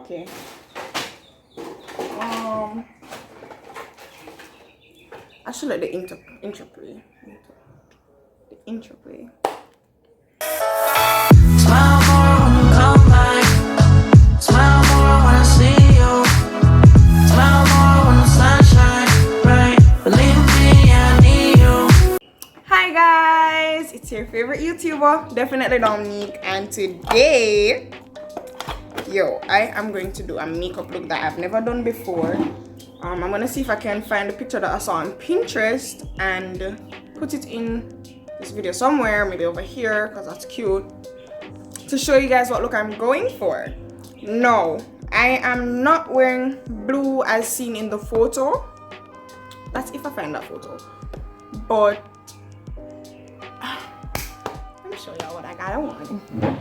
Okay. I should let the intro play. The intro play. Smile more when you come back. Smile more when I see you. Smile more when the sun shines bright. Believe me, I need you. Hi guys, it's your favorite YouTuber, Definitely Dominique, and today, I am going to do a makeup look that I've never done before. I'm gonna see if I can find a picture that I saw on Pinterest and put it in this video somewhere, maybe over here, because that's cute, to show you guys what look I'm going for. No, I am not wearing blue as seen in the photo. That's if I find that photo. But let me show y'all what I got on.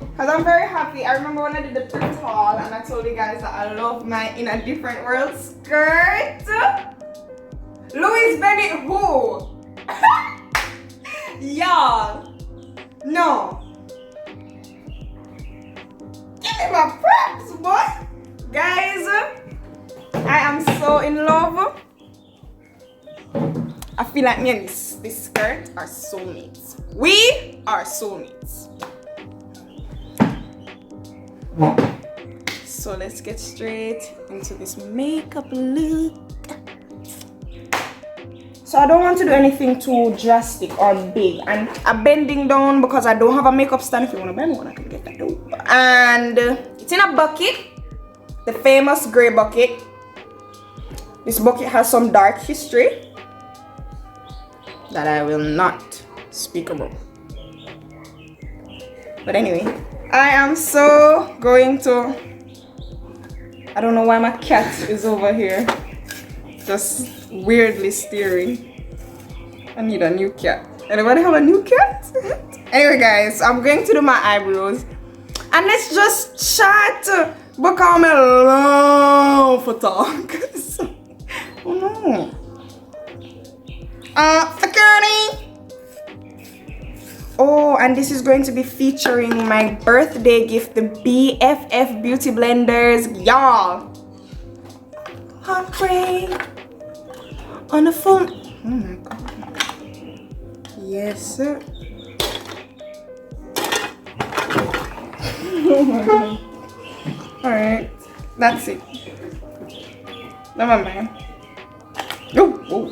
Because I'm very happy. I remember when I did the thrift haul and I told you guys that I love my In a Different World skirt. Louis Bennett who? Y'all. No. Give me my props, boy. Guys, I am so in love. I feel like me and this skirt are soulmates. We are soulmates. So let's get straight into this makeup look. So I don't want to do anything too drastic or big, and I'm bending down because I don't have a makeup stand. If you want to bend one, I can get that too. And it's in a bucket, the famous gray bucket. This bucket has some dark history that I will not speak about. But anyway, I am so going to, I don't know why my cat is over here just weirdly staring. I need a new cat. Anybody have a new cat? Anyway guys, I'm going to do my eyebrows and let's just chat because I love for talk. Oh no. Security. Oh, and this is going to be featuring my birthday gift, the BFF Beauty Blenders, y'all. Heartbreak on the phone. Oh my god. Yes, sir. Oh my god. Alright, that's it. Never mind. Oh.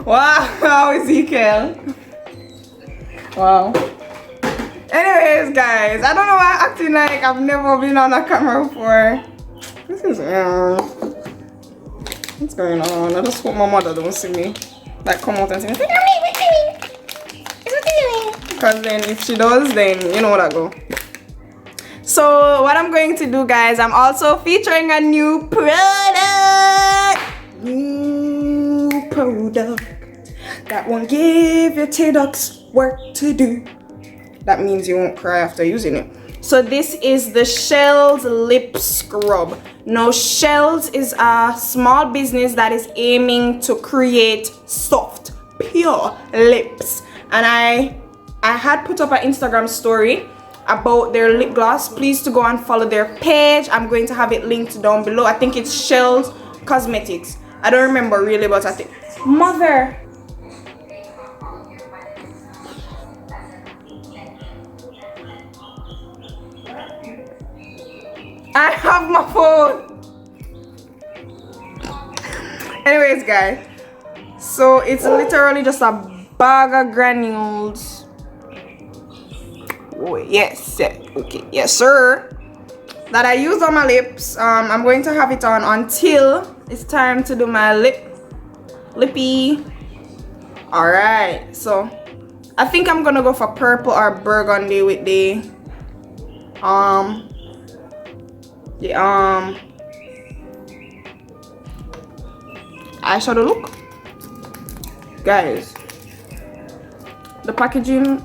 Wow, Ezekiel. Wow. Anyways, guys, I don't know why I'm acting like I've never been on a camera before. This is what's going on? I just hope my mother don't see me. Like come out and say, because then if she does, then you know what I go. So what I'm going to do, guys, I'm also featuring a new product. That won't give your tear ducts work to do. That means you won't cry after using it. So this is the Shells Lip Scrub. Now Shells is a small business that is aiming to create soft, pure lips. And I had put up an Instagram story about their lip gloss. Please to go and follow their page. I'm going to have it linked down below. I think it's Shells Cosmetics. I don't remember really, but I think mother. I have my phone. Anyways, guys, so it's literally just a bag of granules. Oh, yes, okay, yes, sir. That I use on my lips. I'm going to have it on until it's time to do my lippy. All right, so I think I'm gonna go for purple or burgundy with the eyeshadow look. Guys, the packaging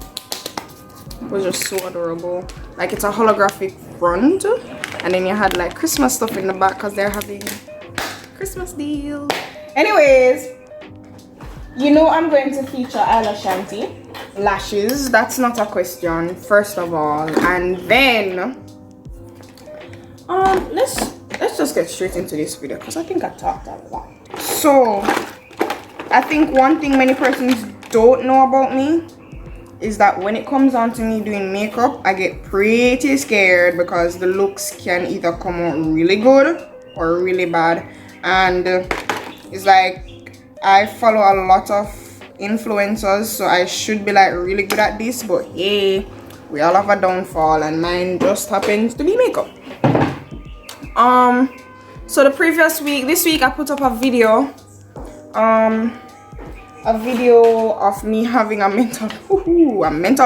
was just so adorable. Like it's a holographic front, and then you had like Christmas stuff in the back because they're having Christmas deals. Anyways, you know I'm going to feature Isla Shanty. lashes. That's not a question, first of all. And then let's just get straight into this video because I think I talked a lot. So I think one thing many persons don't know about me is that when it comes on to me doing makeup, I get pretty scared because the looks can either come out really good or really bad. And it's like I follow a lot of influencers, so I should be like really good at this, but hey, we all have a downfall, and mine just happens to be makeup. So the previous week, this week I put up a video of me having a mental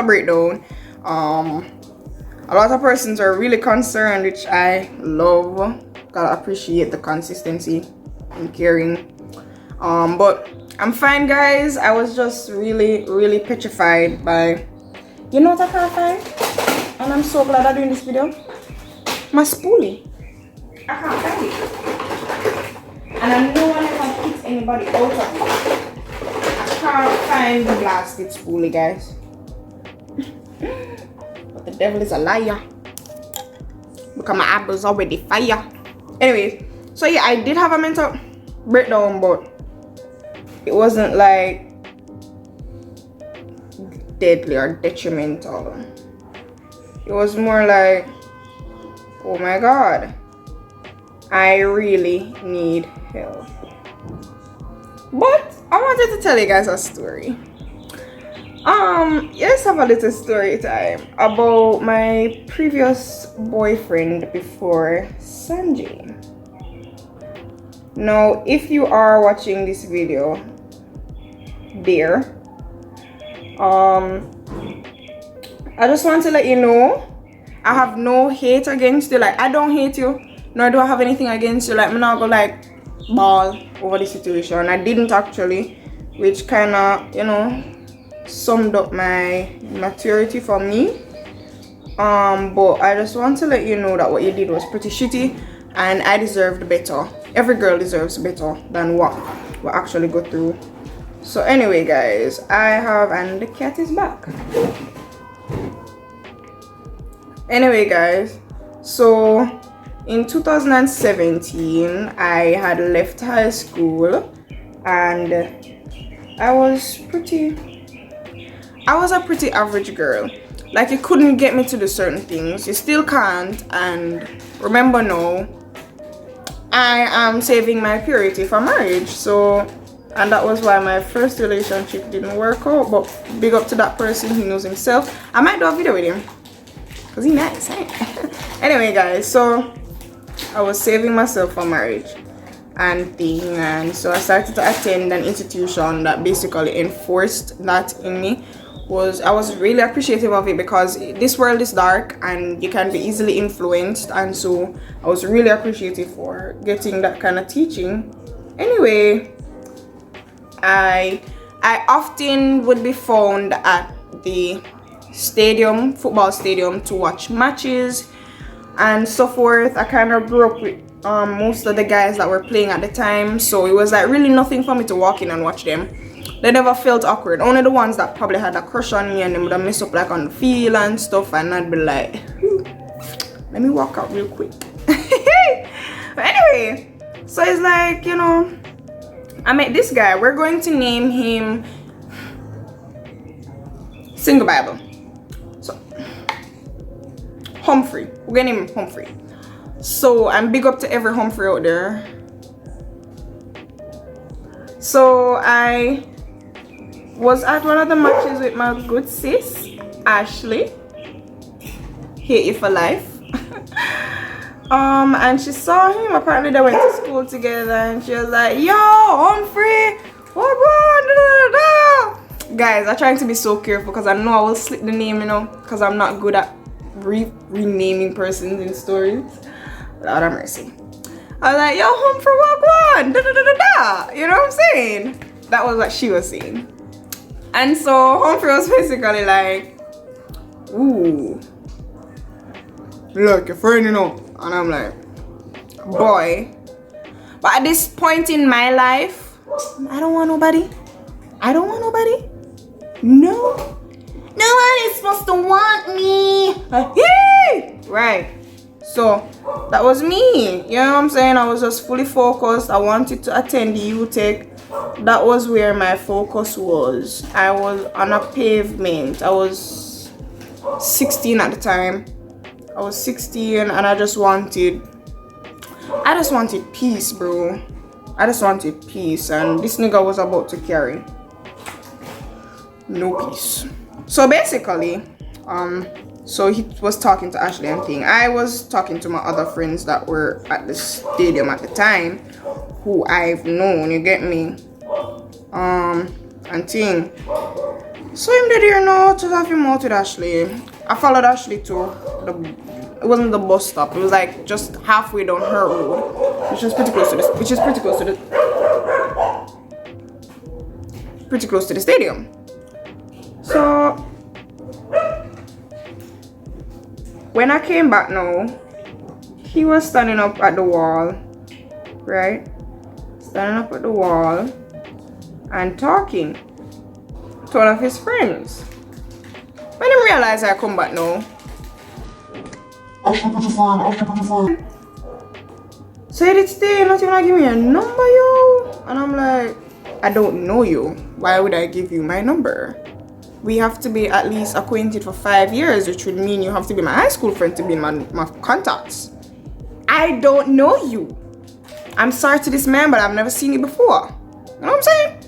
breakdown. A lot of persons are really concerned, which I love. Gotta appreciate the consistency and caring. But I'm fine, guys. I was just really petrified by, you know what I can't find, and I'm so glad I'm doing this video. My spoolie. I can't find it, and I know I never hit anybody out of it. I can't find the blasted spoolie, guys. But the devil is a liar, because my eyeballs already fire. Anyways, so yeah, I did have a mental breakdown, but it wasn't like deadly or detrimental. It was more like, oh my god, I really need help. But I wanted to tell you guys a story. Let's have a little story time about my previous boyfriend before Sanjay. Now, if you are watching this video, dear, I just want to let you know I have no hate against you. Like, I don't hate you, nor do I have anything against you. Like, I'm not gonna like ball over the situation. I didn't actually, which kind of, you know, summed up my maturity for me. But I just want to let you know that what you did was pretty shitty, and I deserved better. Every girl deserves better than what we actually go through. So anyway, guys, I have, and the cat is back. Anyway, guys, so in 2017 I had left high school, and I was a pretty average girl. Like, you couldn't get me to do certain things. You still can't. And remember now, I am saving my purity for marriage. So, and that was why my first relationship didn't work out. But big up to that person, he knows himself. I might do a video with him, because he's nice, eh? Anyway, guys, so I was saving myself for marriage and thing, and so I started to attend an institution that basically enforced that in me. I was really appreciative of it, because this world is dark and you can be easily influenced, and so I was really appreciative for getting that kind of teaching. Anyway, I often would be found at the stadium, football stadium, to watch matches and so forth. I kind of grew up with most of the guys that were playing at the time, so it was like really nothing for me to walk in and watch them. They never felt awkward. Only the ones that probably had a crush on me and they would have messed up like on the field and stuff, and I'd be like, let me walk out real quick. But anyway, so it's like, you know, I met this guy. We're going to name him Single Bible. So Humphrey. We're gonna name him Humphrey. So I'm big up to every Humphrey out there. So I was at one of the matches with my good sis Ashley, hate you for life. And she saw him. Apparently they went to school together, and she was like, yo, Humphrey, what guys, I'm trying to be so careful because I know I will slip the name, you know, because I'm not good at renaming persons in stories. Lord have mercy. I was like, yo, Humphrey, what? You know what I'm saying? That was what she was saying. And so Humphrey was basically like, ooh, look, your friend, you know. And I'm like, boy. But at this point in my life, I don't want nobody. No. supposed to want me. Hey! Right. So that was me. You know what I'm saying? I was just fully focused. I wanted to attend the UTech. That was where my focus was. I was on a pavement. I was 16 at the time. I was 16 and I just wanted peace, bro. I just wanted peace, and this nigga was about to carry no peace. So basically, so he was talking to Ashley and thing. I was talking to my other friends that were at the stadium at the time, who I've known, you get me? And thing. So him did here now to have him out with Ashley. I followed Ashley to it wasn't the bus stop, it was like just halfway down her road, which is pretty close to the stadium. So when I came back now, he was standing up at the wall, right? Standing up at the wall and talking to one of his friends. When I realized I come back now, so he did stay, not even give me a number, yo. And I'm like, I don't know you. Why would I give you my number? We have to be at least acquainted for 5 years, which would mean you have to be my high school friend to be in my contacts. I don't know you. I'm sorry to this man, but I've never seen you before. You know what I'm saying?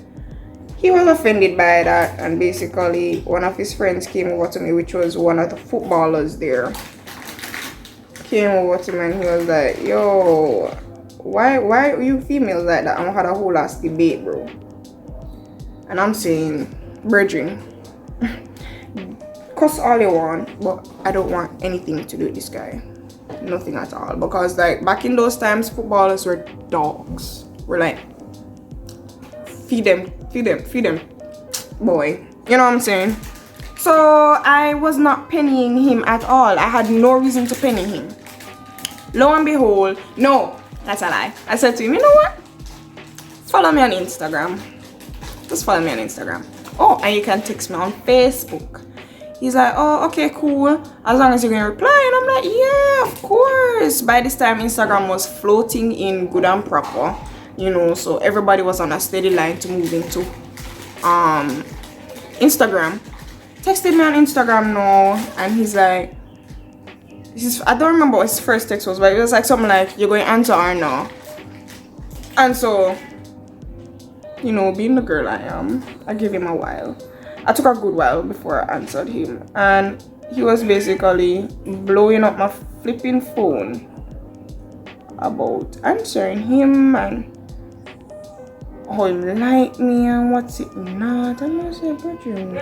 He was offended by that, and basically one of his friends came over to me, which was one of the footballers there. Came over to me and he was like, yo, why are you females like that? I had a whole ass debate, bro. And I'm saying, brethren, cuss all you want, but I don't want anything to do with this guy. Nothing at all. Because like back in those times, footballers were dogs. We're like, feed them, boy. You know what I'm saying? So I was not pennying him at all. I had no reason to penny him. Lo and behold, no, that's a lie. I said to him, you know what? Follow me on Instagram. Just follow me on Instagram. Oh, and you can text me on Facebook. He's like, oh, okay, cool. As long as you're going to reply. And I'm like, yeah, of course. By this time, Instagram was floating in good and proper. You know, so everybody was on a steady line to move into Instagram. Texted me on Instagram now, and he's like, I don't remember what his first text was, but it was like something like, you're going to answer her now. And so, you know, being the girl I am, I gave him a while. I took a good while before I answered him, and he was basically blowing up my flipping phone about answering him and how he like me and what's it not. And I said, brethren,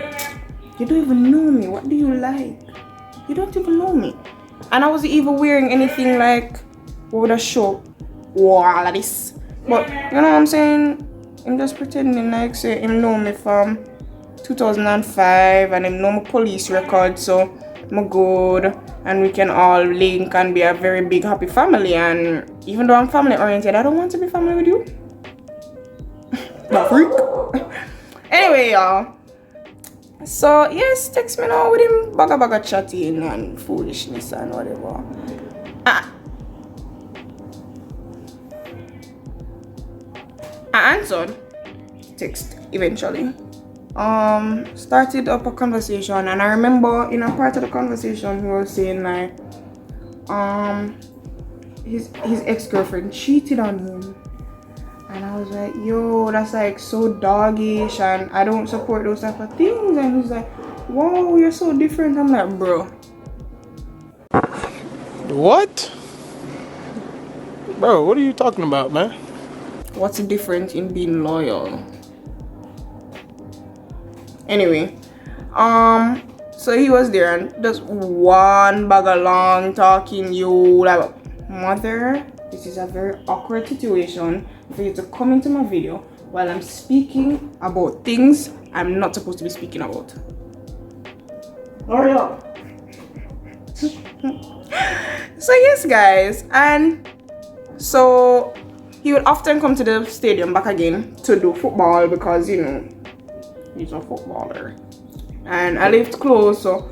you don't even know me. What do you like? You don't even know me. And I wasn't even wearing anything like what would I show all of this. But you know what I'm saying? I'm just pretending like say him know me from 2005 and him know my police record, so I'm good and we can all link and be a very big happy family. And even though I'm family oriented, I don't want to be family with you. The freak. Anyway, y'all. So yes, text me now with him baga chatting and foolishness and whatever. I answered text eventually. Started up a conversation, and I remember in a part of the conversation he was saying like his ex-girlfriend cheated on him. And I was like, yo, that's like so doggish and I don't support those type of things. And he's like, whoa, you're so different. I'm like, bro. What? Bro, what are you talking about, man? What's the difference in being loyal? Anyway, so he was there and just one bag along talking, yo, like, mother, this is a very awkward situation for you to come into my video while I'm speaking about things I'm not supposed to be speaking about. Hurry up. So yes, guys, and so he would often come to the stadium back again to do football because, you know, he's a footballer. And I lived close, so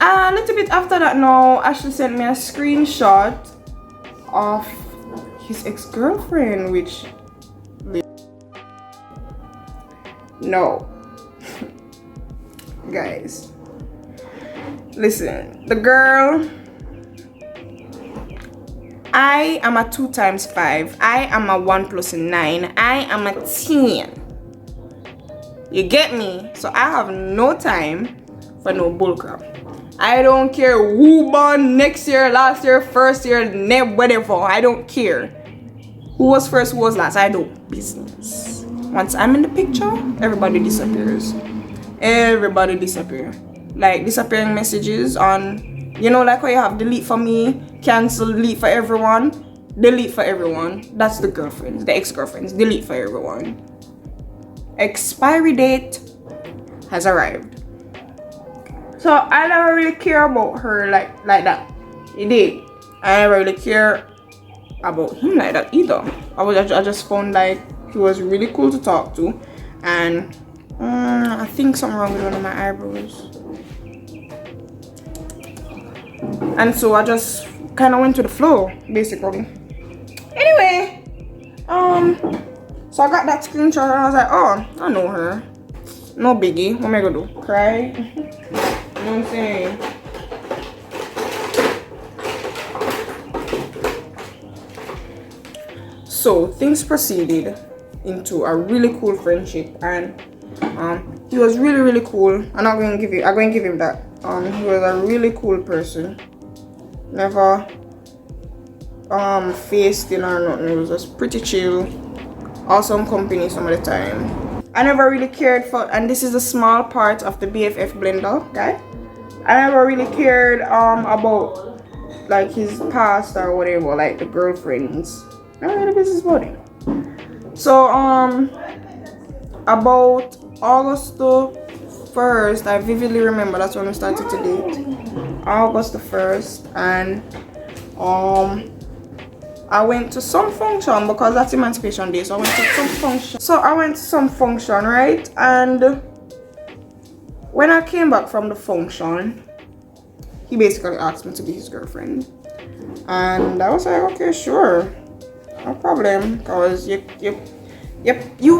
A little bit after that now, Ashley sent me a screenshot of his ex-girlfriend, which no. Guys, listen, the girl, I am a 2 times 5, I am a 1 plus 9, I am a 10. You get me? So I have no time for no bullcrap. I don't care who born next year, last year, first year, whatever. I don't care who was first, who was last. I don't business. Once I'm in the picture, everybody disappears. Everybody disappear. Like disappearing messages on, you know, like how you have delete for me, cancel, delete for everyone, delete for everyone. That's the girlfriends, the ex-girlfriends, delete for everyone. Expiry date has arrived. So I never really care about her like that. He did. I never really care about him like that either. I just found like he was really cool to talk to, and I think something wrong with one of my eyebrows. And so I just kind of went to the flow, basically. Anyway, so I got that screenshot and I was like, oh, I know her. No biggie. What am I gonna do? Cry? You know what I'm saying? So things proceeded into a really cool friendship, and he was really cool. I'm going to give him that. He was a really cool person. Never faced in or nothing. It was just pretty chill. Awesome company some of the time. I never really cared for, and this is a small part of the BFF blender, guy. I never really cared about like his past or whatever, like the girlfriends. I don't really business about it. So about August the 1st, I vividly remember that's when we started to date. August the 1st, and I went to some function because that's Emancipation Day. So I went to some function. Right? And when I came back from the function, he basically asked me to be his girlfriend, and I was like, okay, sure, no problem, because you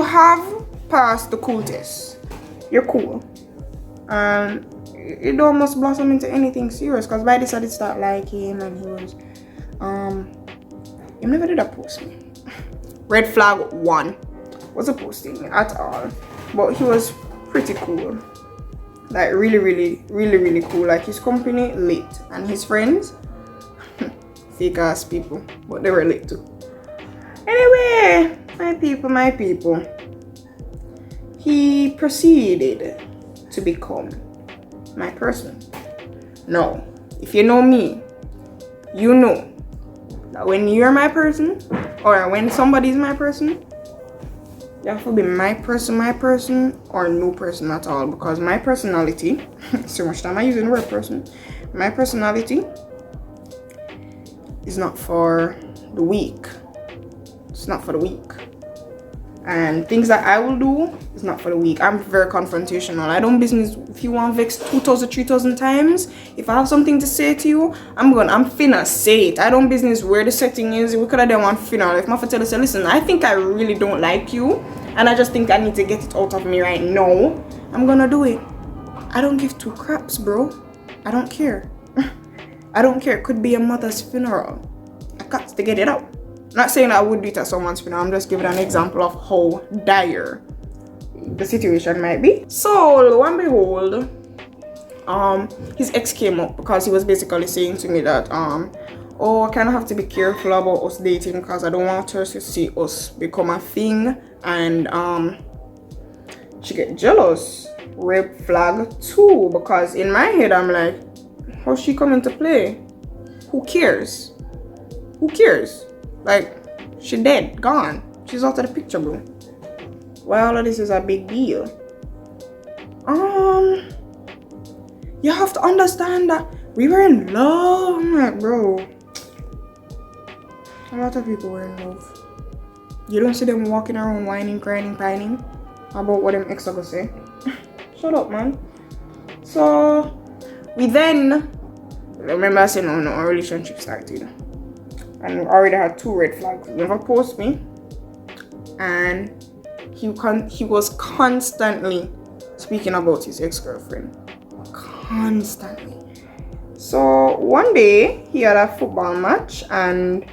have passed the cool test. You're cool, and it almost blossomed into anything serious. Because by this I did start liking him, and he was he never did post me. Red flag 1 wasn't posting me at all, but he was pretty cool, like really cool. Like his company lit, and his friends fake ass people, but they were lit too. Anyway, my people, he proceeded to become my person. Now, if you know me, you know that when you're my person, or when somebody's my person, you have to be my person, or no person at all. Because my personality, so much time I use the word person, my personality is not for the weak. It's not for the weak. And things that I will do is not for the weak. I'm very confrontational. I don't business if you want vex 2,000, 3,000 times. If I have something to say to you, I'm finna say it. I don't business where the setting is. We could have done one finna. If my father say, listen, I think I really don't like you, and I just think I need to get it out of me right now, I'm gonna do it. I don't give 2 craps, bro. I don't care. I don't care. It could be a mother's funeral. I got to get it out. Not saying I would do it at someone's funeral. I'm just giving an example of how dire the situation might be. So lo and behold, his ex came up because he was basically saying to me that oh, I kind of have to be careful about us dating because I don't want her to see us become a thing, and she get jealous. Red flag 2, because in my head I'm like, how's she coming to play? Who cares? Like, she dead, gone. She's out of the picture, bro. Well, this is a big deal. You have to understand that we were in love. I'm like, bro, a lot of people were in love. You don't see them walking around whining, crying, pining about what them ex are gonna say. Shut up, man. So We then, remember I said no, our relationship started. And we already had 2 red flags. He never post me. And he was constantly speaking about his ex-girlfriend. Constantly. So one day he had a football match and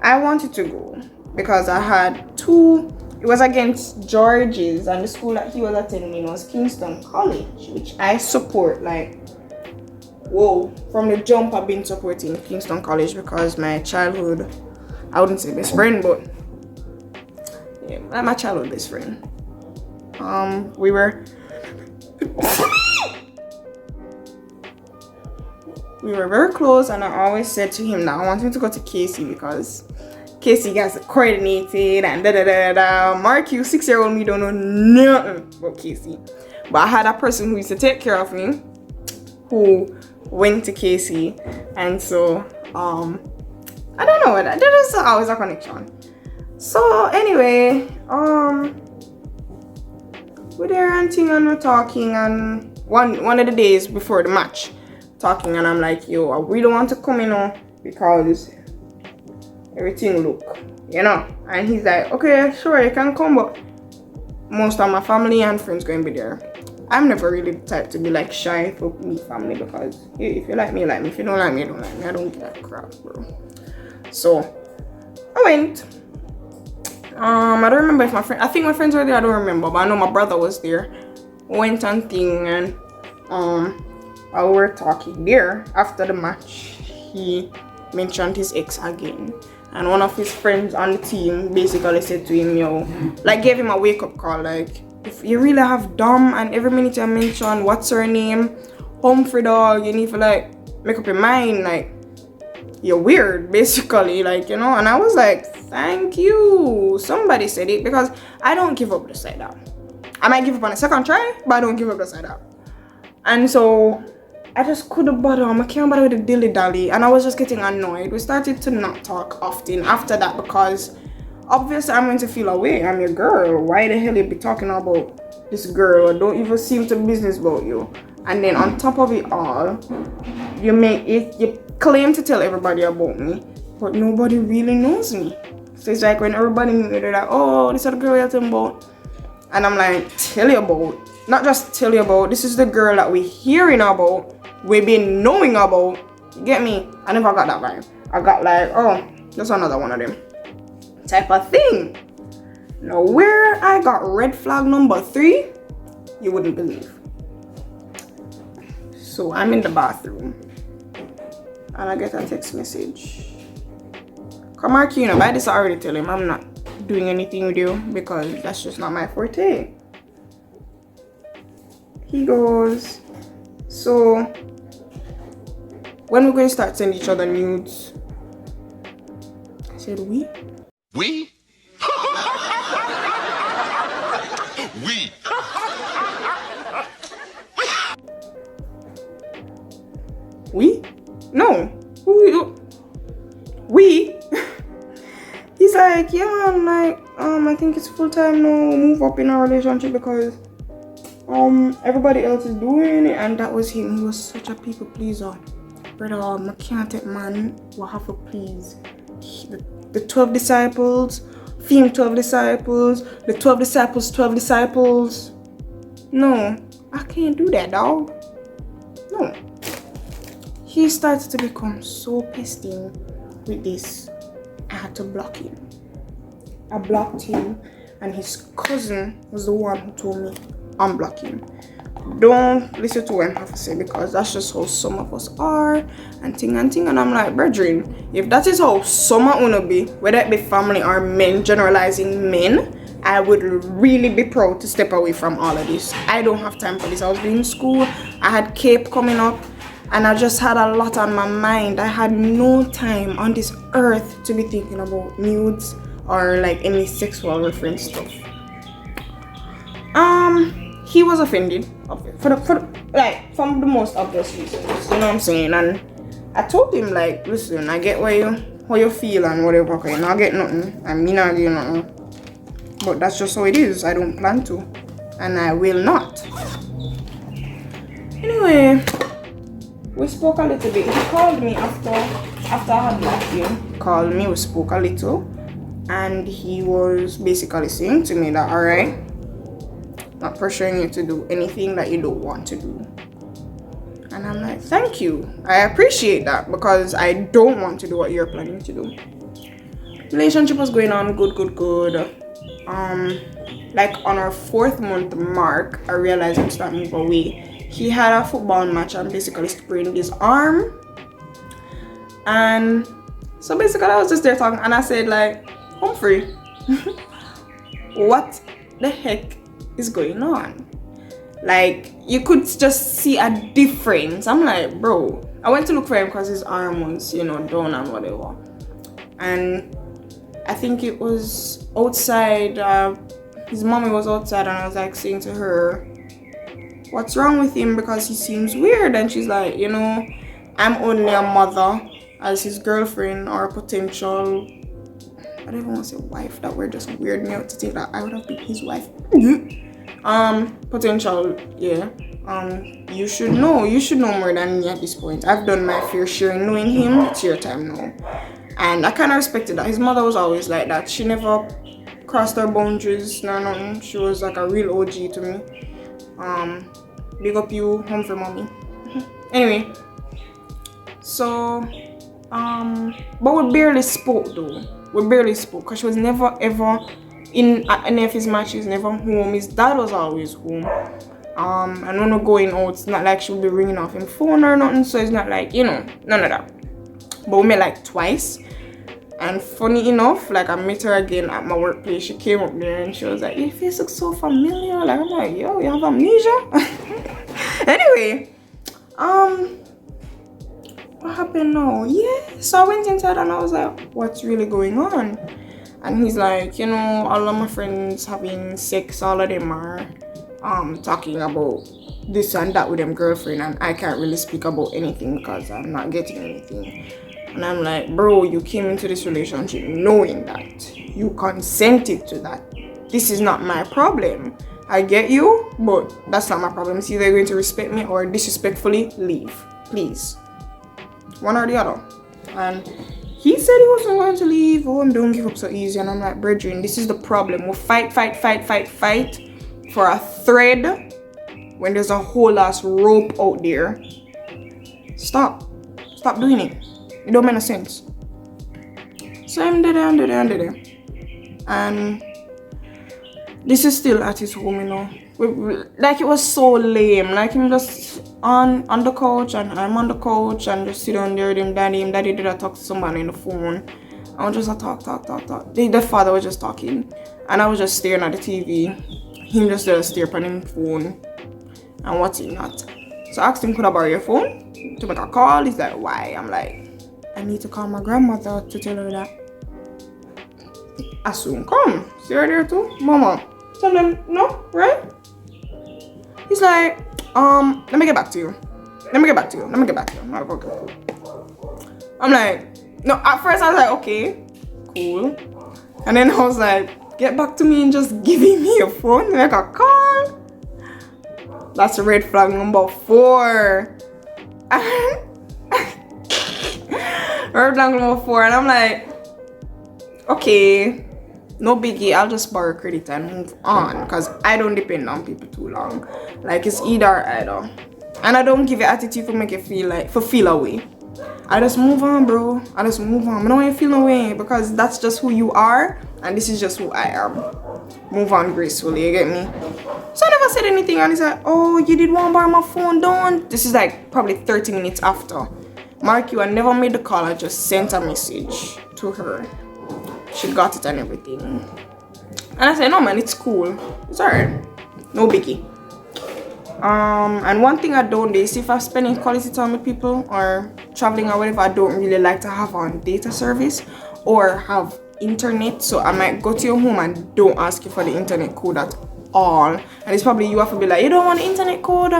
I wanted to go because I had 2. It was against George's, and the school that he was attending was Kingston College, which I support. Like, whoa, from the jump I've been supporting Kingston College because my childhood, I wouldn't say best friend, but yeah, my childhood best friend. We were very close, and I always said to him that I want him to go to KC because KC gets coordinated and Mark, you 6-year-old me don't know nothing about KC. But I had a person who used to take care of me who went to KC, and so I don't know, there was always a connection. So anyway, we're there and we're talking, and one of the days before the match, talking, and I'm like, yo, I really want to come in because everything look, and he's like, okay, sure, you can come, but most of my family and friends going to be there. I'm never really the type to be like shy for me family, because if you like me, like me. If you don't like me, don't like me. I don't give a crap, bro. So I went. I don't remember if I think my friends were there, I don't remember, but I know my brother was there. Went and thing, and while we were talking there after the match, he mentioned his ex again. And one of his friends on the team basically said to him, yo, like gave him a wake-up call, like, if you really have Dom and every minute you mention what's her name, Humphrey dog, you need to like make up your mind, like, you're weird, basically, like, and I was like, thank you, somebody said it, because I don't give up the side up. I might give up on a second try, but I don't give up the side up. And so I just couldn't bother. I can't bother with the dilly-dally, and I was just getting annoyed. We started to not talk often after that because obviously I'm going to feel away. I'm your girl. Why the hell you be talking about this girl? I don't even seem to business about you. And then on top of it all, you claim to tell everybody about me, but nobody really knows me. So it's like when everybody meet me, they're like, oh, this is the girl you're talking about. And I'm like, tell you about. Not just tell you about. This is the girl that we're hearing about. We've been knowing about. You get me? I never got that vibe. I got like, oh, just another one of them type of thing. Now where I got red flag number 3, you wouldn't believe. So I'm in the bathroom and I get a text message. Come Mark, by this I already tell him I'm not doing anything with you because that's just not my forte. He goes, so when we're going to start sending each other nudes? I said, we? We? We? We? No. Who? We? He's like, yeah, man, like, I think it's full time now, move up in our relationship because everybody else is doing it. And that was him. He was such a people pleaser. Brother, I can't take man will have to please the 12 disciples, theme 12 disciples, the 12 disciples, 12 disciples. No, I can't do that, dog. No. He started to become so pissed with this. I had to block him. I blocked him, and his cousin was the one who told me unblock him. Don't listen to what I have to say because that's just how some of us are and ting. And I'm like, brethren, if that is how some wanna be, whether it be family or men, generalizing men, I would really be proud to step away from all of this. I don't have time for this. I was doing school, I had CAPE coming up, and I just had a lot on my mind. I had no time on this earth to be thinking about nudes or like any sexual reference stuff. He was offended from the most obvious reasons, you know what I'm saying? And I told him, like, listen, I get how you feel and whatever, okay, not get nothing, I mean not get nothing, but that's just how it is. I don't plan to, and I will not. Anyway, we spoke a little bit. He called me after I had left him. He called me, we spoke a little, and he was basically saying to me that, alright, not pressuring you to do anything that you don't want to do. And I'm like, thank you. I appreciate that because I don't want to do what you're planning to do. Relationship was going on good. Like on our 4th month mark, I realized I'm starting to move away. He had a football match and basically sprained his arm. And so basically I was just there talking and I said like, Humphrey, what the heck is going on? Like, you could just see a difference. I'm like, bro, I went to look for him because his arm was, down and whatever. And I think it was outside, his mommy was outside and I was like saying to her, what's wrong with him because he seems weird? And she's like, I'm only a mother as his girlfriend or potential, I don't even want to say wife, that word just weirded me out to think that I would have been his wife. Potential, yeah. You should know more than me at this point. I've done my fair share in knowing him. It's your time now. And I kind of respected that. His mother was always like that. She never crossed her boundaries, nor nothing. She was like a real OG to me. Big up you, Humphrey mommy. Anyway, so, but we barely spoke though. We barely spoke because she was never ever in any of his matches, never home. His dad was always home. And when we're going out, it's not like she'll be ringing off him phone or nothing. So it's not like, none of that. But we met like twice. And funny enough, like I met her again at my workplace. She came up there and she was like, your face looks so familiar. Like I'm like, yo, you have amnesia? Anyway, what happened now? Yeah, so I went inside and I was like, what's really going on? And he's like, all of my friends having sex, all of them are talking about this and that with them girlfriend, and I can't really speak about anything because I'm not getting anything. And I'm like, bro, you came into this relationship knowing that. You consented to that. This is not my problem. I get you, but that's not my problem. It's either you're going to respect me or disrespectfully leave. Please. One or the other. And he said he wasn't going to leave. Oh, don't give up so easy. And I'm like, brethren, this is the problem. We'll fight for a thread when there's a whole ass rope out there. Stop doing it. It don't make no sense. So I'm there. And this is still at his home, Like it was so lame. Like him just on the couch and I'm on the couch and just sit down there with him daddy did I talk to somebody on the phone. I was just talk. The father was just talking and I was just staring at the TV. Him just there stare on him phone and what's he not. So I asked him, could I borrow your phone to make a call? He's like, why? I'm like, I need to call my grandmother to tell her that I soon come. See her there too? Mama. Tell them no, right? He's like, let me get back to you. I'm like, okay. I'm like, no, at first I was like, okay, cool. And then I was like, get back to me and just giving me your phone, make a call. That's red flag number 4. Red flag number 4, and I'm like, okay, no biggie, I'll just borrow credit and move on because I don't depend on people too long. Like it's either or either. And I don't give you attitude for make you feel away. I just move on, bro. I don't want you to feel no way because that's just who you are and this is just who I am. Move on gracefully, you get me? So I never said anything and he's like, oh, you did want to borrow my phone, don't? This is like probably 30 minutes after. Mark you, I never made the call, I just sent a message to her. She got it and everything. And I said, no man, it's cool. It's alright. No biggie. And one thing I don't do is if I'm spending quality time with people or traveling or whatever, I don't really like to have on data service or have internet. So I might go to your home and don't ask you for the internet code at all. And it's probably you have to be like, you don't want the internet code?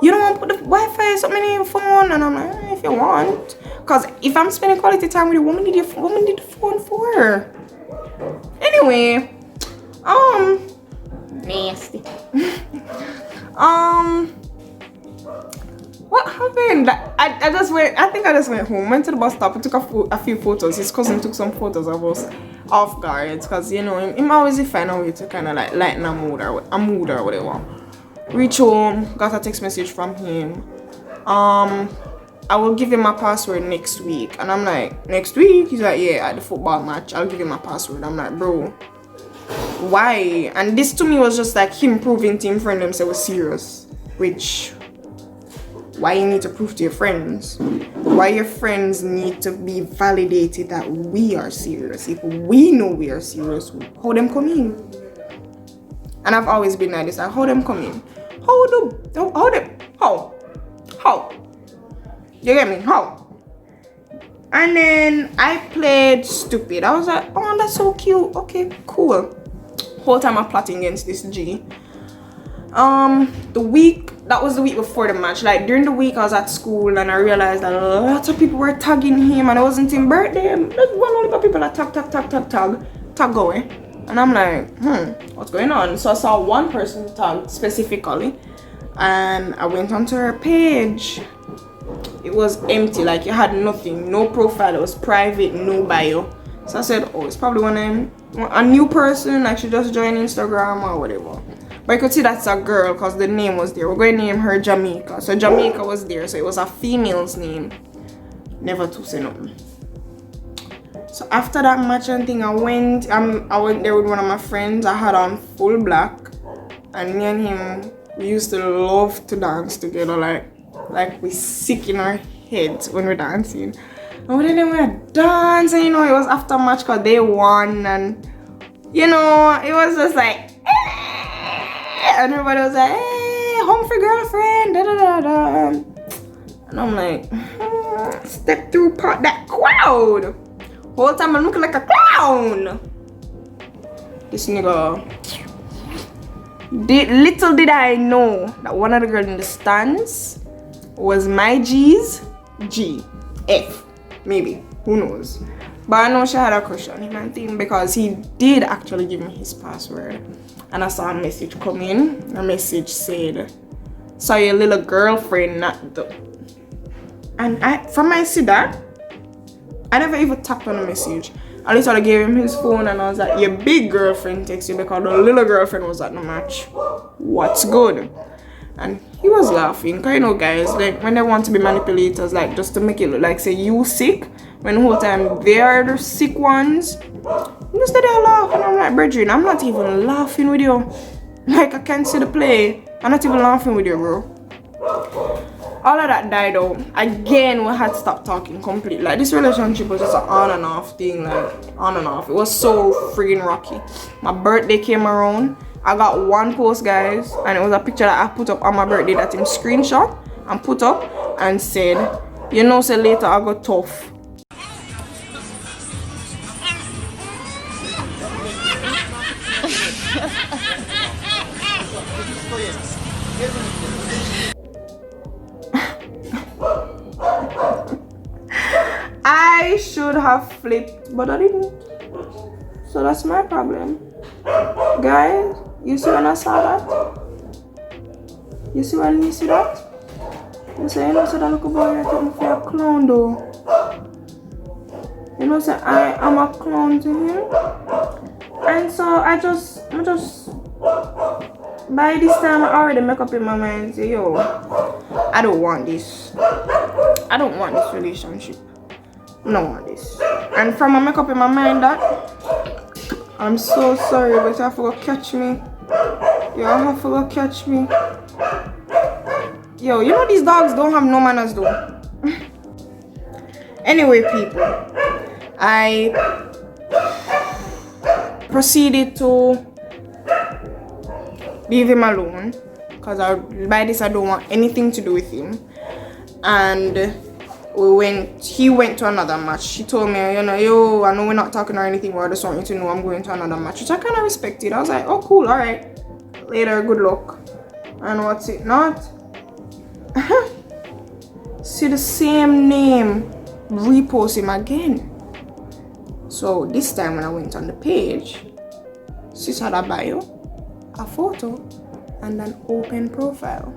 You don't want to put the Wi-Fi or something in your phone? And I'm like, if you want. Because if I'm spending quality time with you, what need the phone for? Anyway, nasty. What happened? I just went. I think I just went home. Went to the bus stop. I took a few photos. His cousin took some photos of us off guard because you know him always find a way to kind of like lighten a mood or whatever. Reach home, got a text message from him. I will give him my password next week. And I'm like, next week? He's like, yeah, at the football match, I'll give him my password. I'm like, bro, why? And this to me was just like him proving to him friend himself was serious. Which, why you need to prove to your friends? Why your friends need to be validated that we are serious? If we know we are serious, how them come in? And I've always been like this, like, how them come in? How? You get me? How? And then I played stupid. I was like, oh, that's so cute. Okay, cool. Whole time I'm plotting against this G. That was the week before the match. Like during the week I was at school and I realized that lots of people were tagging him and it wasn't his birthday. There's one only people that tag going. And I'm like, what's going on? So I saw one person tag specifically and I went onto her page. It was empty, like it had nothing, no profile, it was private, no bio. So I said, oh, it's probably a new person, like she just joined Instagram or whatever. But you could see that's a girl because the name was there. We're going to name her Jamaica. So Jamaica was there, so it was a female's name. Never to say nothing. So after that match and thing, I went there with one of my friends. I had on full black, and me and him, we used to love to dance together, like we sick in our heads when we're dancing. And then we were dancing, you know, it was after match because they won, and you know, it was just like, and everybody was like, hey, home for girlfriend, da da da da. And I'm like, step through that crowd. Whole time I'm looking like a clown. This nigga. Little did I know that one of the girls in the stands was my G's F, maybe, who knows. But I know she had a crush on him and thing because he did actually give me his password. And I saw a message come in. A message said, saw your little girlfriend, not the. And from I see that, I never even tapped on the message. I literally gave him his phone and I was like, your big girlfriend texted you because the little girlfriend was at the match. What's good? And he was laughing. Cause you know guys, like when they want to be manipulators, like just to make it look like say you sick, when the whole time they are the sick ones. Just that they laugh and I'm like, brethren, I'm not even laughing with you. Like I can't see the play. I'm not even laughing with you, bro. All of that died out. Again, we had to stop talking completely. Like this relationship was just an on and off thing, like on and off. It was so freaking rocky. My birthday came around. I got one post, guys, and it was a picture that I put up on my birthday that him screenshot and put up and said, you know, say later I got tough. I should have flipped, but I didn't. So that's my problem. Guys, you see when I saw that? You see when you see that? You say, you know, so that little boy take me for a clown though. You know, say I am a clown to him. And so I just by this time I already make up in my mind, say, yo, I don't want this. I don't want this relationship. I don't want this. And from I make up in my mind that I'm so sorry, but you have to go catch me. You have to go catch me. Yo, you know these dogs don't have no manners though. Anyway, people, I proceeded to leave him alone because by this I don't want anything to do with him. And he went to another match. She told me, you know, yo, I know we're not talking or anything, but I just want you to know I'm going to another match, which I kind of respected. I was like, oh cool, all right, later, good luck. And what's it not? See the same name, repost him again. So this time when I went on the page, she had a bio, a photo, and an open profile.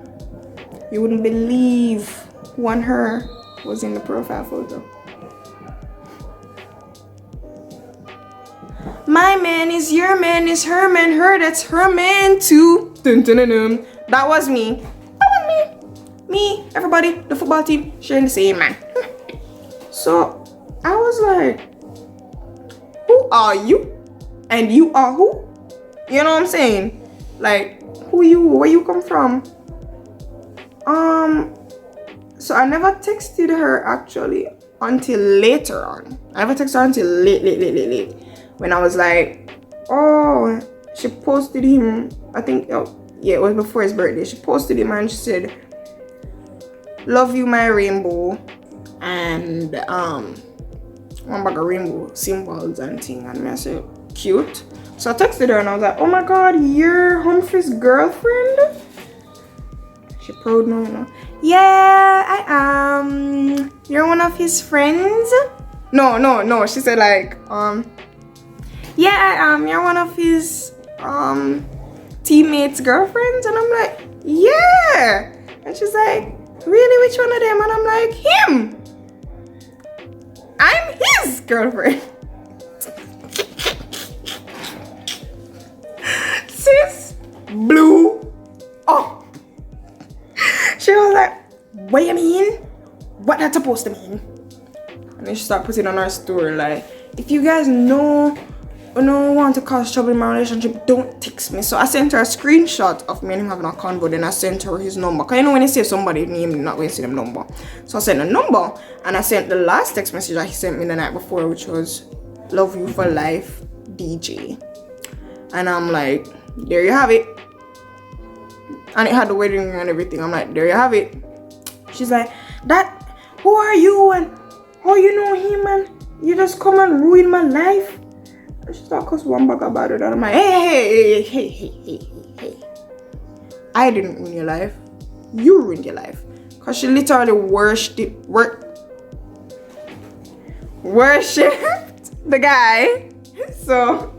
You wouldn't believe one her was in the profile photo. My man is your man is her man, her that's her man too. Dun, dun, dun, dun. That was me. That was me. Me, everybody, the football team, sharing the same man. So I was like, who are you? And you are who? You know what I'm saying? Like, who you? Where you come from? So I never texted her actually until later on. I never texted her until late. When I was like, oh, she posted him, I think, oh, yeah, it was before his birthday. She posted him and she said, love you, my rainbow. And one bag of rainbow symbols and thing. And I said, cute. So I texted her and I was like, oh my God, you're Humphrey's girlfriend? She proud now, you know. Yeah, I am. You're one of his friends? No. She said like, yeah, I am. You're one of his teammates' girlfriends? And I'm like, yeah. And she's like, really, which one of them? And I'm like, him. I'm his girlfriend. Sis blew up. She was like, what you mean? What that's supposed to mean? And then she started putting on her story like, if you guys know want to cause trouble in my relationship, don't text me. So I sent her a screenshot of me and him having a convo. Then I sent her his number. Cause you know when you say somebody's name, you're not going to see them number. So I sent a number and I sent the last text message that he sent me the night before, which was, love you for life, DJ. And I'm like, there you have it. And it had the wedding ring and everything. I'm like, there you have it. She's like, who are you and how you know him and you just come and ruin my life? And she started cussing one back about it. And I'm like, hey. I didn't ruin your life. You ruined your life. Because she literally worshipped the guy. So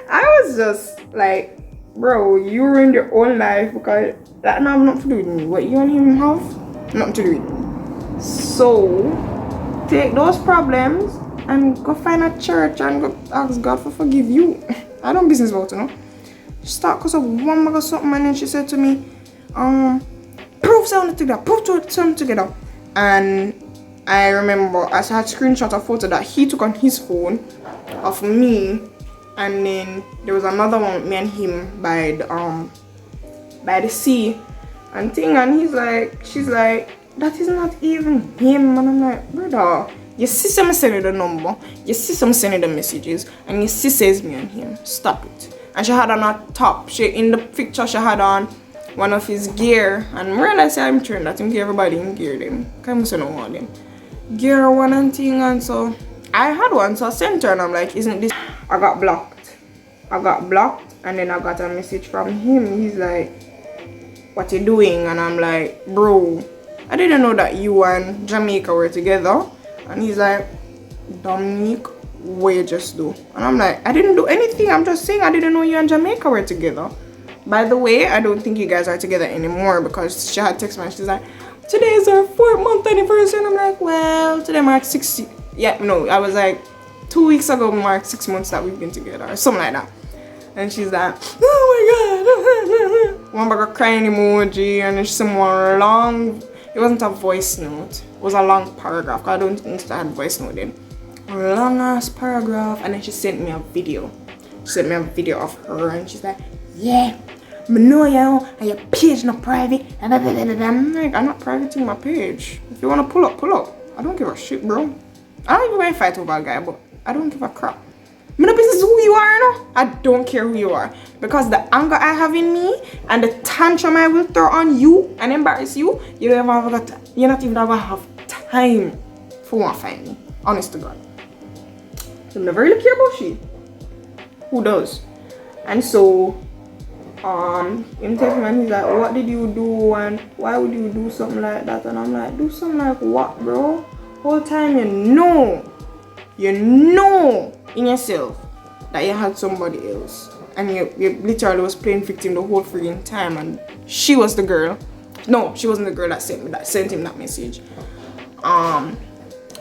I was just like, bro, you ruined your own life because that now have nothing to do with me. What you and him have? Nothing to do with me. So take those problems and go find a church and go ask God for forgive you. I don't business about, you know. She started because of one bag of something and then she said to me, prove something together, prove something together. And I remember I had screenshot a photo that he took on his phone of me. And then there was another one with me and him by the sea and thing, and she's like, that is not even him. And I'm like, brother, your sister me send you the number, your sister me send you the messages, and your sister says me and him. Stop it. And she had on a top. In the picture she had on one of his gear, and I realized I'm trying that him give everybody in gear them. Come say no one them. Gear one and thing, and so I had one, so I sent her and I'm like, isn't this? I got blocked, and then I got a message from him. He's like, what you doing? And I'm like, bro, I didn't know that you and Jamaica were together. And he's like, Dominique, what you just do? And I'm like, I didn't do anything. I'm just saying I didn't know you and Jamaica were together. By the way, I don't think you guys are together anymore, because she had text me and she's like, today is our 4th-month anniversary. And I'm like, well, today marks 60. Yeah, no, I was like, 2 weeks ago marked 6 months that we've been together or something like that. And she's like, oh my God. One bag of crying emoji, and there's some more long, it wasn't a voice note, it was a long paragraph. I don't think I had voice note then. A long ass paragraph. And then she sent me a video. She sent me a video of her and she's like, yeah, I know you and your page not private. And I'm like, I'm not privating my page. If you wanna pull up, pull up. I don't give a shit, bro. I don't even want to fight over a guy, but I don't give a crap. I'm not business who you are, no? I don't care who you are. Because the anger I have in me and the tantrum I will throw on you and embarrass you, you're not even gonna have time for one fight me. Honest to God. You never really care about shit. Who does? And so, him text me and he's like, what did you do and why would you do something like that? And I'm like, do something like what, bro? Whole time you know in yourself that you had somebody else, and you literally was playing victim the whole freaking time, and she was the girl No, she wasn't the girl that sent him that message.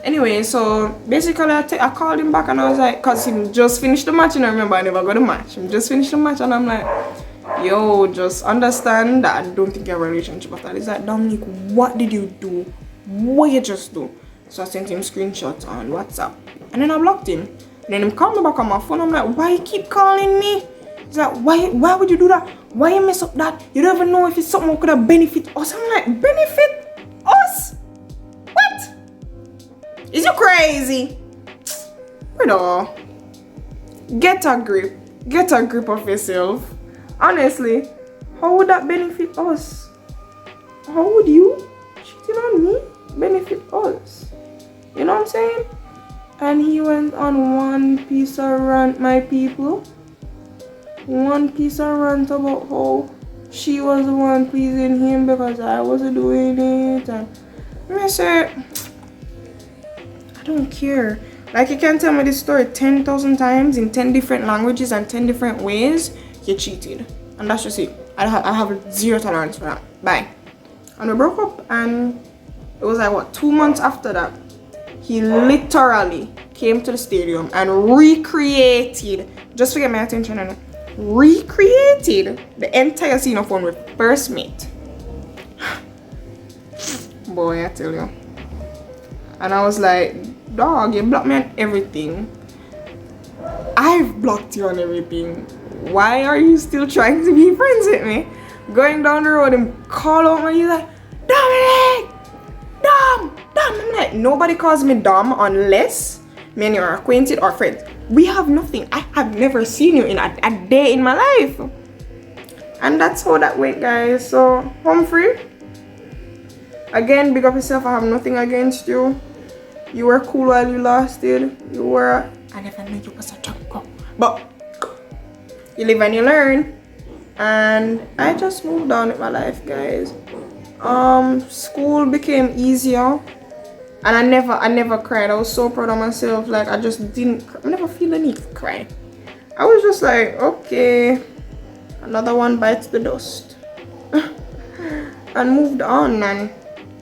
Anyway, so basically I called him back and I was like, cause he just finished the match and I remember I never got a match. He just finished the match and I'm like, yo, just understand that I don't think you have a relationship after that. He's like, Dominique, what did you do? What you just do? So I sent him screenshots on WhatsApp and then I blocked him. And then he called me back on my phone. I'm like, why you keep calling me? He's like, why would you do that? Why you mess up that? You don't even know if it's something that could have benefit us. I'm like, benefit us? What? Is you crazy? No. Get a grip. Get a grip of yourself. Honestly, how would that benefit us? How would you cheating on me benefit us? You know what I'm saying? And he went on one piece of rant, my people. One piece of rant about how she was the one pleasing him because I wasn't doing it. And I said, I don't care. Like, you can tell me this story 10,000 times in 10 different languages and 10 different ways. You cheated. And that's just it. I have zero tolerance for that. Bye. And we broke up, and it was like, what, 2 months after that, he literally came to the stadium and recreated, just to get my attention, and recreated the entire scene of one with first mate. Boy, I tell you. And I was like, dog, you blocked me on everything. I've blocked you on everything. Why are you still trying to be friends with me? Going down the road and call out me, you're like, Dominique! Dom! I'm like, nobody calls me Dom unless me and you are acquainted or friends. We have nothing. I have never seen you in a day in my life. And that's how that went, guys. So, home free. Again, big up yourself. I have nothing against you. You were cool while you lasted. You were... I never knew you was a jungle. But you live and you learn. And I just moved on with my life, guys. School became easier. And I never cried. I was so proud of myself. Like, I just didn't... I never feel the need to cry. I was just like, okay. Another one bites the dust. And moved on, and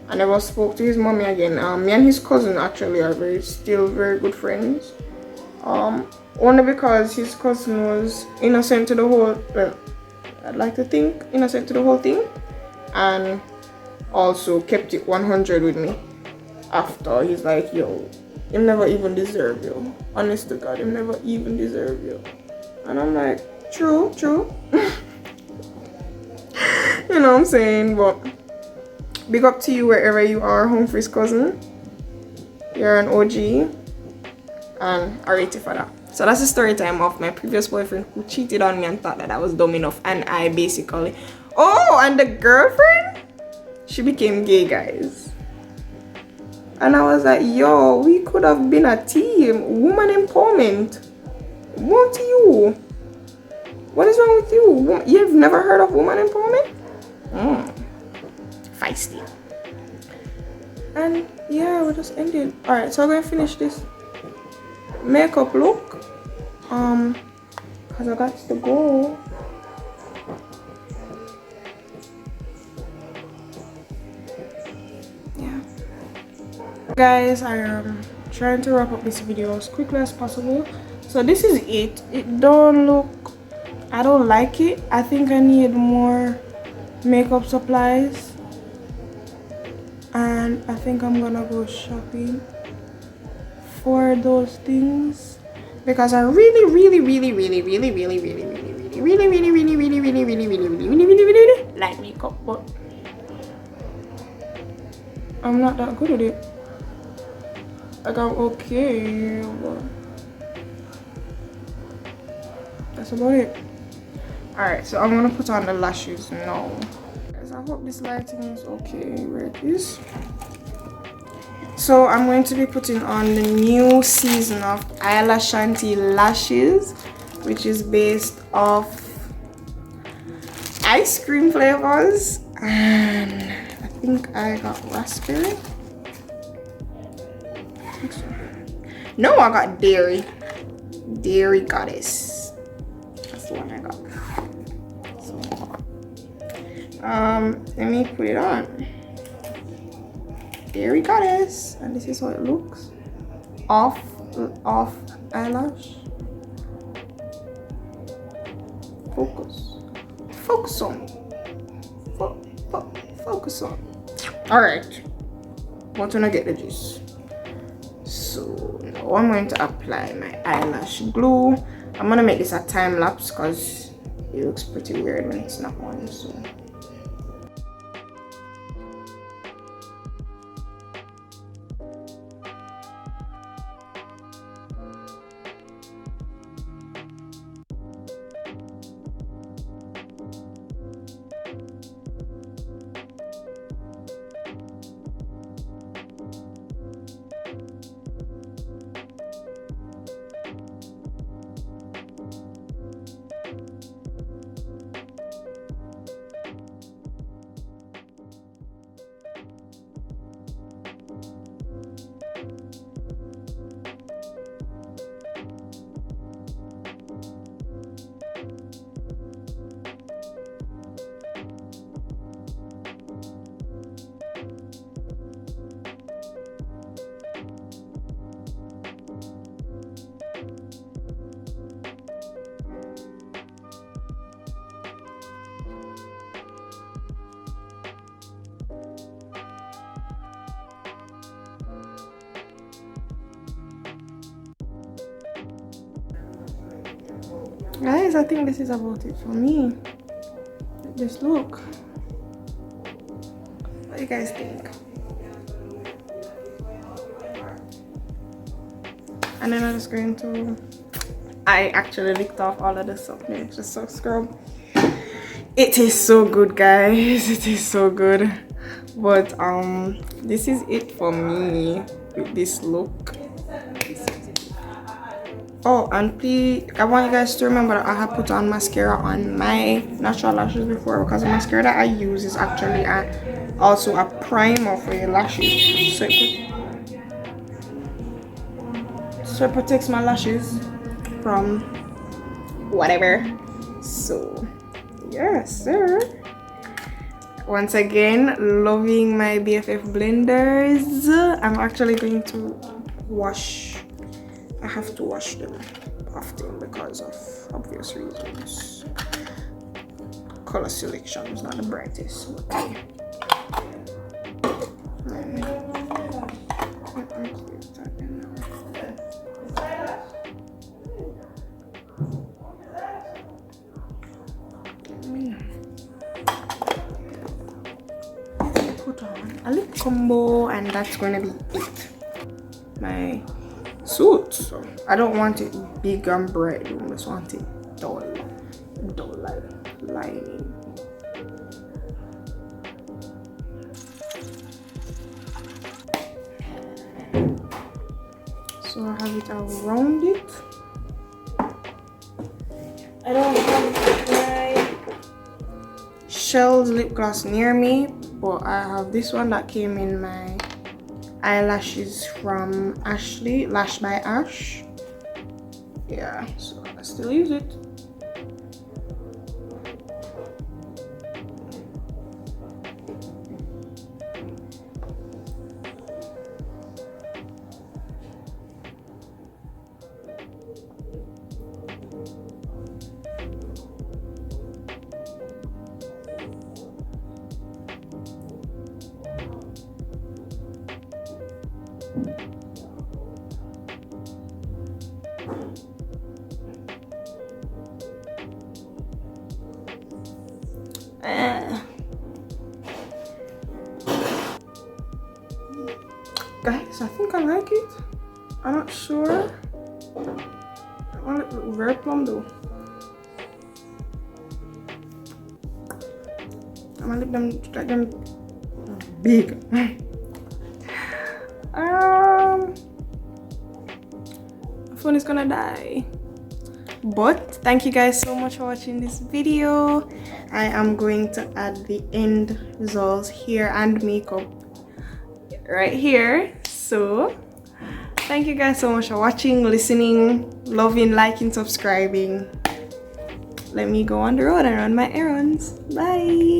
I never spoke to his mommy again. Me and his cousin actually are still very good friends. Only because his cousin was innocent to the whole, well, I'd like to think innocent to the whole thing, and also kept it 100 with me. After he's like, yo, him never even deserve you. Honest to God, him never even deserve you. And I'm like, true. You know what I'm saying? But big up to you wherever you are, Humphrey's cousin. You're an OG. And I rate you for that. So that's the story time of my previous boyfriend who cheated on me and thought that I was dumb enough. And I basically... Oh, and the girlfriend? She became gay, guys. And I was like, yo, we could have been a team. Woman empowerment. Won't you? What is wrong with you? You've never heard of woman empowerment? Feisty. And yeah, we just ended. Alright, so I'm going to finish this makeup look. Because I got to go. Yeah. Guys, I am trying to wrap up this video as quickly as possible. So this is it. It don't look... I don't like it. I think I need more makeup supplies. And I think I'm gonna go shopping for those things. Because I really like makeup, but I'm not that good at it. Like, I'm okay, but that's about it. Alright, so I'm gonna put on the lashes now. Guys, I hope this lighting is okay where it is. So I'm going to be putting on the new season of Eyelash Shanty lashes, which is based off ice cream flavors, and I think I got raspberry. No, I got dairy goddess. That's the one I got. So Let me put it on. There we got it, and this is how it looks. Off eyelash. Focus on. Focus on. All right. Want to get the gist. So now I'm going to apply my eyelash glue. I'm gonna make this a time lapse because it looks pretty weird when it's not on. So. Guys, I think this is about it for me. Just look. What do you guys think? And then I'm just going to... I actually licked off all of the soap. Maybe just so scrub. It is so good, guys. It is so good. But this is it for me with this look. Oh, and please, I want you guys to remember that I have put on mascara on my natural lashes before, because the mascara that I use is actually also a primer for your lashes. So it protects my lashes from whatever. So, yes, sir. Once again, loving my BFF blenders. I'm actually going to wash. I have to wash them often because of obvious reasons. Color selection is not the brightest. Put on a lip combo, and that's going to be it. My suit. So I don't want it big and bright. I just want it dull like lining. So I have it around it. I don't have my Shell's lip gloss near me, but I have this one that came in my eyelashes from Ashley, Lash by Ash. Yeah, so I still use it. Guys, I think I like it. I'm not sure. I want it to look very plump though. I'm gonna let them big. My phone is gonna die. But thank you guys so much for watching this video. I am going to add the end results here and makeup right here. So thank you guys so much for watching, listening, loving, liking, subscribing. Let me go on the road and run my errands. Bye.